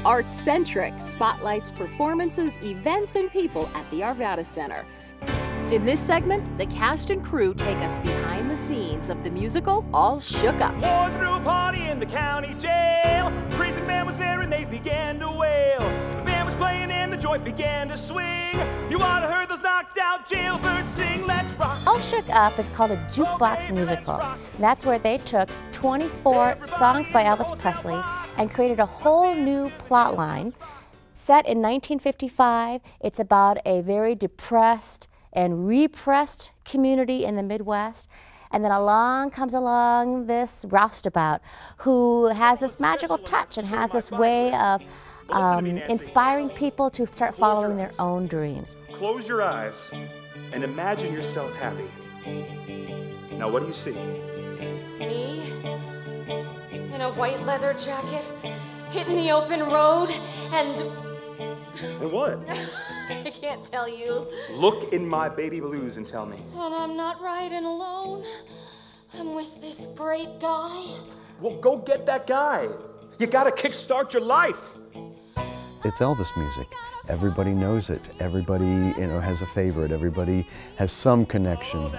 art-centric, spotlights performances, events, and people at the Arvada Center. In this segment, the cast and crew take us behind the scenes of the musical All Shook Up. War through a party in the county jail. The prison band was there and they began to wail. The band was playing and the joint began to swing. You ought to heard those knocked out jailbirds sing, let's rock. All Shook Up is called a jukebox musical. That's where they took 24 songs by Elvis Presley and created a whole new plot line. Set in 1955, it's about a very depressed and repressed community in the Midwest. And then comes along this roustabout who has this magical touch and has this way of inspiring people to start following their own dreams. Close your eyes and imagine yourself happy. Now what do you see? Me? In a white leather jacket, hitting the open road, and what? I can't tell you. Look in my baby blues and tell me. And I'm not riding alone. I'm with this great guy. Well, go get that guy. You gotta kickstart your life. It's Elvis music. Everybody knows it. Everybody, has a favorite. Everybody has some connection.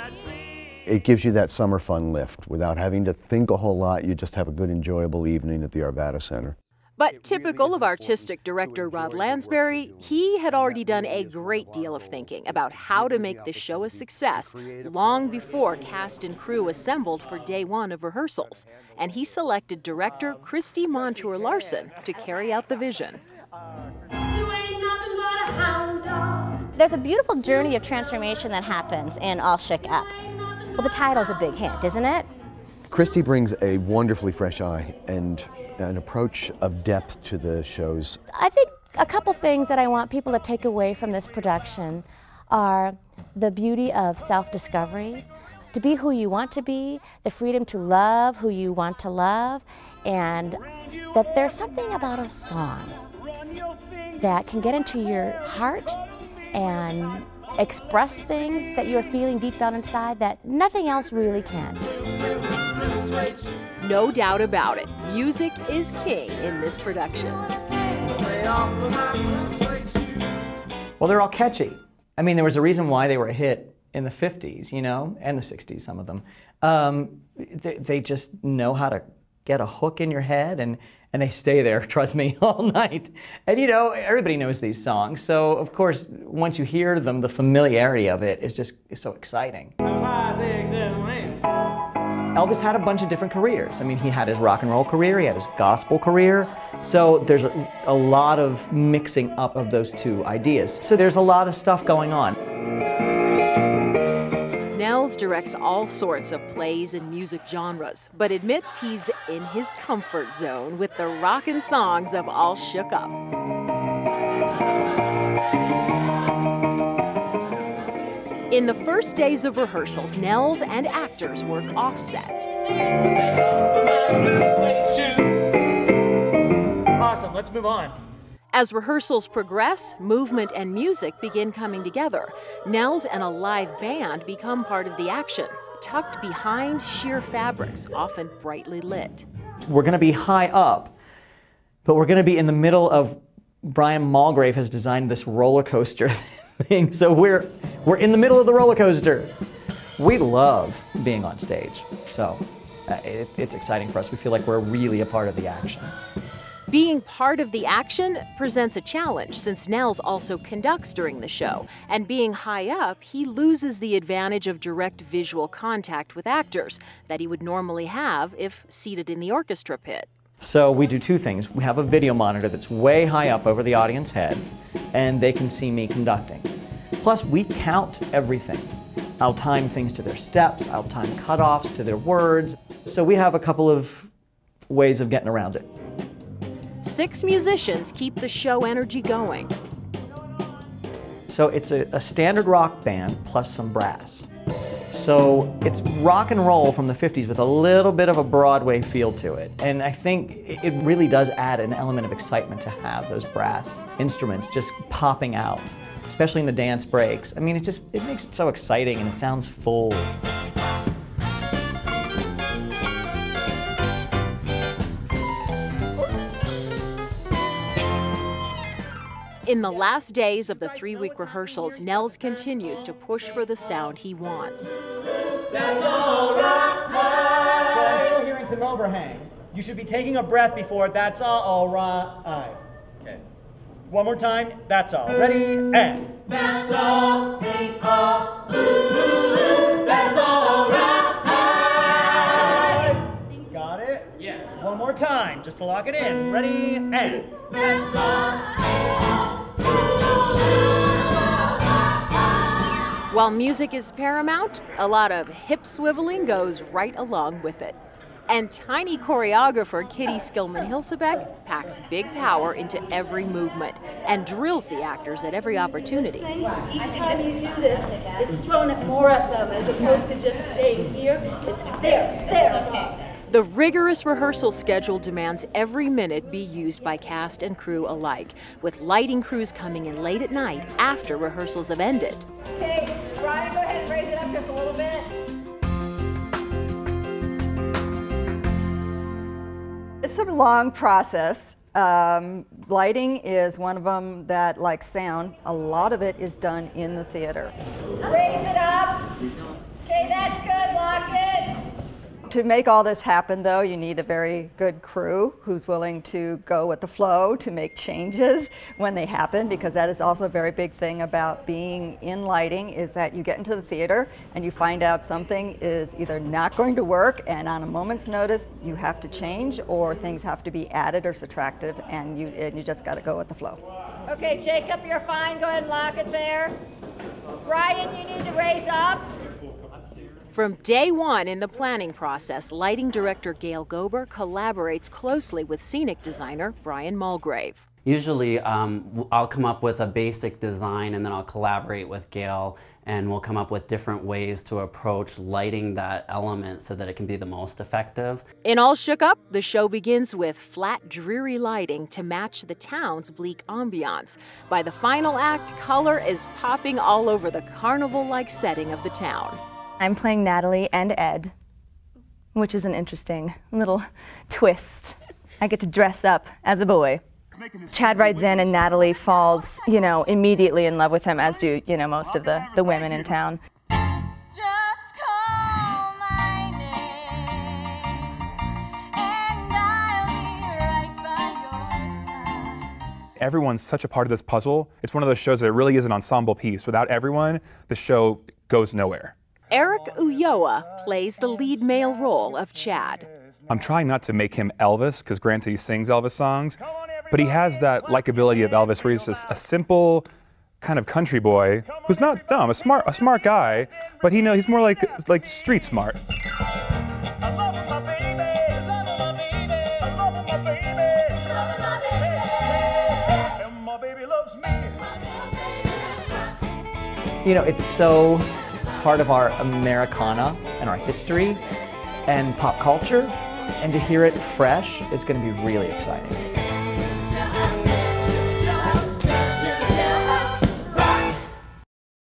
It gives you that summer fun lift. Without having to think a whole lot, you just have a good, enjoyable evening at the Arvada Center. But typical of artistic director Rod Lansberry, he had already done a great deal of thinking about how to make the show a success long before cast and crew assembled for day one of rehearsals. And he selected director Christy Montour Larson to carry out the vision. There's a beautiful journey of transformation that happens in All Shook Up. Well, the title's a big hint, isn't it? Christy brings a wonderfully fresh eye and an approach of depth to the shows. I think a couple things that I want people to take away from this production are the beauty of self-discovery, to be who you want to be, the freedom to love who you want to love, and that there's something about a song that can get into your heart and express things that you're feeling deep down inside that nothing else really can. No doubt about it, music is king in this production. Well, they're all catchy. I mean, there was a reason why they were a hit in the 50s, and the 60s, some of them. They just know how to get a hook in your head, and they stay there, trust me, all night. And everybody knows these songs, so of course, once you hear them, the familiarity of it is so exciting. Elvis had a bunch of different careers. I mean, he had his rock and roll career, he had his gospel career, so there's a lot of mixing up of those two ideas. So there's a lot of stuff going on. Nels directs all sorts of plays and music genres, but admits he's in his comfort zone with the rockin' songs of All Shook Up. In the first days of rehearsals, Nels and actors work offset. Awesome, let's move on. As rehearsals progress, movement and music begin coming together. Nels and a live band become part of the action, tucked behind sheer fabrics, often brightly lit. We're going to be high up, but we're going to be in the middle of Brian Mulgrave has designed this roller coaster thing, so we're in the middle of the roller coaster. We love being on stage, so it's exciting for us. We feel like we're really a part of the action. Being part of the action presents a challenge since Nels also conducts during the show, and being high up, he loses the advantage of direct visual contact with actors that he would normally have if seated in the orchestra pit. So we do two things. We have a video monitor that's way high up over the audience head, and they can see me conducting. Plus, we count everything. I'll time things to their steps, I'll time cutoffs to their words. So we have a couple of ways of getting around it. 6 musicians keep the show energy going. So it's a standard rock band plus some brass. So it's rock and roll from the 50s with a little bit of a Broadway feel to it. And I think it really does add an element of excitement to have those brass instruments just popping out, especially in the dance breaks. I mean, it makes it so exciting and it sounds full. In the last days of the 3-week rehearsals, Nels continues to push for the sound he wants. That's all right. So I'm still hearing some overhang. You should be taking a breath before that's all right. Okay. One more time, that's all. Ready, and. That's all, ain't all, ooh, that's all right. Got it? Yes. One more time, just to lock it in. Ready, and. That's all, While music is paramount, a lot of hip swiveling goes right along with it. And tiny choreographer Kitty Skillman-Hilsebeck packs big power into every movement and drills the actors at every opportunity. Each time you do this, it's throwing it more at them as opposed to just staying here. It's there. The rigorous rehearsal schedule demands every minute be used by cast and crew alike, with lighting crews coming in late at night after rehearsals have ended. Okay, Brian, go ahead and raise it up just a little bit. It's a long process. Lighting is one of them that, like sound, a lot of it is done in the theater. Raise it up. Okay, that's good, lock it. To make all this happen, though, you need a very good crew who's willing to go with the flow, to make changes when they happen, because that is also a very big thing about being in lighting, is that you get into the theater and you find out something is either not going to work, and on a moment's notice you have to change, or things have to be added or subtracted, and you just got to go with the flow. Okay, Jacob, you're fine. Go ahead and lock it there. Brian, you need to raise up. From day one in the planning process, lighting director Gail Gober collaborates closely with scenic designer Brian Mulgrave. Usually I'll come up with a basic design and then I'll collaborate with Gail and we'll come up with different ways to approach lighting that element so that it can be the most effective. In All Shook Up, the show begins with flat, dreary lighting to match the town's bleak ambiance. By the final act, color is popping all over the carnival-like setting of the town. I'm playing Natalie and Ed, which is an interesting little twist. I get to dress up as a boy. Chad rides in and Natalie falls, immediately in love with him, as do, most of the women in town. Just call my name, and I'll be right by your side. Everyone's such a part of this puzzle. It's one of those shows that really is an ensemble piece. Without everyone, the show goes nowhere. Eric Ulloa plays the lead male role of Chad. I'm trying not to make him Elvis, because granted he sings Elvis songs, but he has that likability of Elvis where he's just a simple kind of country boy who's not dumb, a smart guy, but he's more like street smart. It's so part of our Americana and our history and pop culture, and to hear it fresh is going to be really exciting.